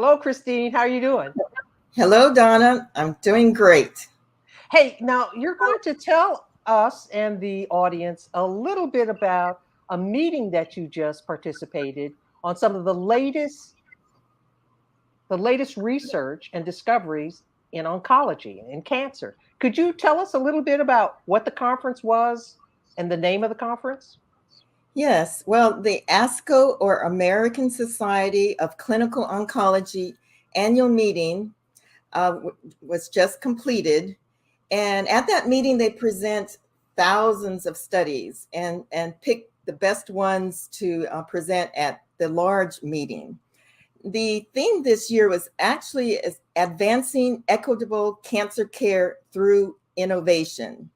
Hello, Christine. How are you doing? Hello, Donna. I'm doing great. Hey, now you're going to tell us and the audience a little bit about a meeting that you just participated on some of the latest research and discoveries in oncology and cancer. Could you tell us a little bit about what the conference was and the name of the conference? Yes, well, the ASCO, or American Society of Clinical Oncology annual meeting was just completed. And at that meeting, they present thousands of studies and pick the best ones to present at the large meeting. The theme this year was actually advancing equitable cancer care through innovation.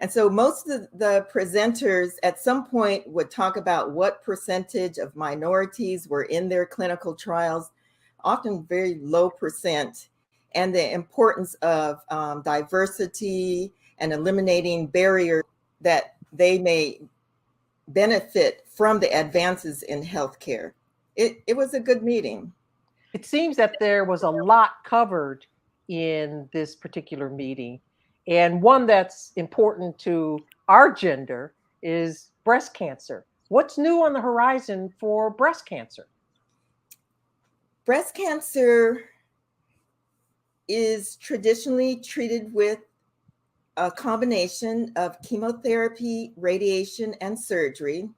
And so most of the presenters at some point would talk about what percentage of minorities were in their clinical trials, often very low percent, and the importance of diversity and eliminating barriers that they may benefit from the advances in healthcare. It was a good meeting. It seems that there was a lot covered in this particular meeting. And one that's important to our gender is breast cancer. What's new on the horizon for breast cancer? Breast cancer is traditionally treated with a combination of chemotherapy, radiation, and surgery.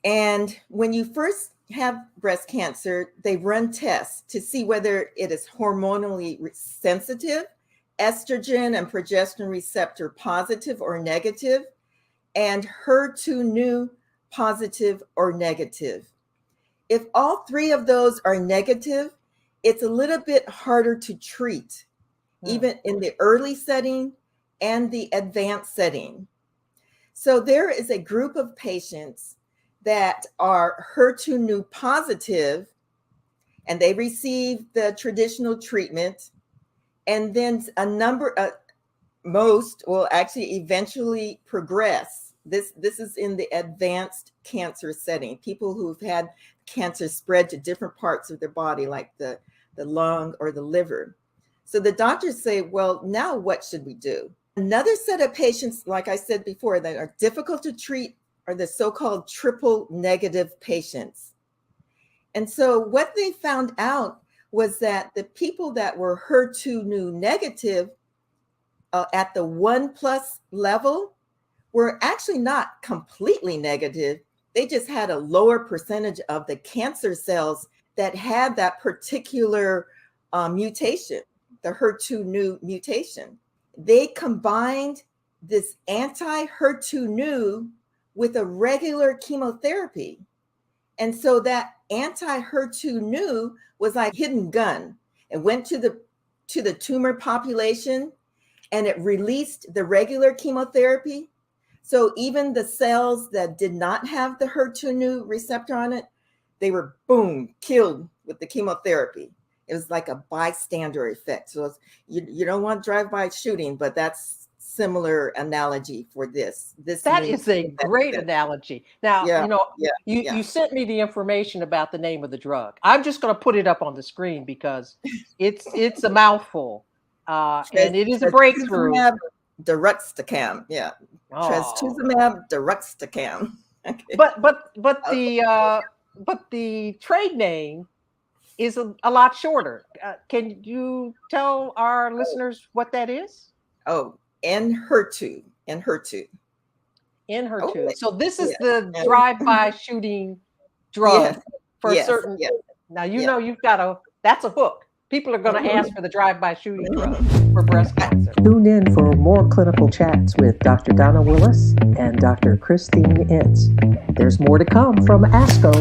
And when you first have breast cancer, they run tests to see whether it is hormonally sensitive, estrogen and progesterone receptor positive or negative, and Her2 new positive or negative. If all three of those are negative, it's a little bit harder to treat, even in the early setting and the advanced setting. So there is a group of patients that are Her2 new positive, and they receive the traditional treatment. And then most will actually eventually progress. This is in the advanced cancer setting, people who've had cancer spread to different parts of their body, like the lung or the liver. So the doctors say, well, now what should we do? Another set of patients, like I said before, that are difficult to treat are the so-called triple negative patients. And so what they found out was that the people that were Her2 new negative at the 1+ level were actually not completely negative. They just had a lower percentage of the cancer cells that had that particular mutation, the Her2 new mutation. They combined this anti-Her2 new with a regular chemotherapy. And so that anti-Her2 new was like hidden gun. It went to the tumor population and it released the regular chemotherapy. So even the cells that did not have the Her2 new receptor on it, they were boom, killed with the chemotherapy. It was like a bystander effect. So you don't want drive-by shooting, but that's similar analogy for this. That is a great analogy. Now, you sent me the information about the name of the drug. I'm just going to put it up on the screen because it's a mouthful, and it is a breakthrough. Deruxtecan, yeah. Trastuzumab deruxtecan. Okay. But the trade name is a lot shorter. Can you tell our listeners what that is? Oh, Her2. Her2. Oh, so this is the drive-by shooting drug for certain. Yes. Now know you've got that's a hook. People are going to ask for the drive-by shooting drug for breast cancer. Tune in for more clinical chats with Dr. Donna Willis and Dr. Christine Ince. There's more to come from ASCO.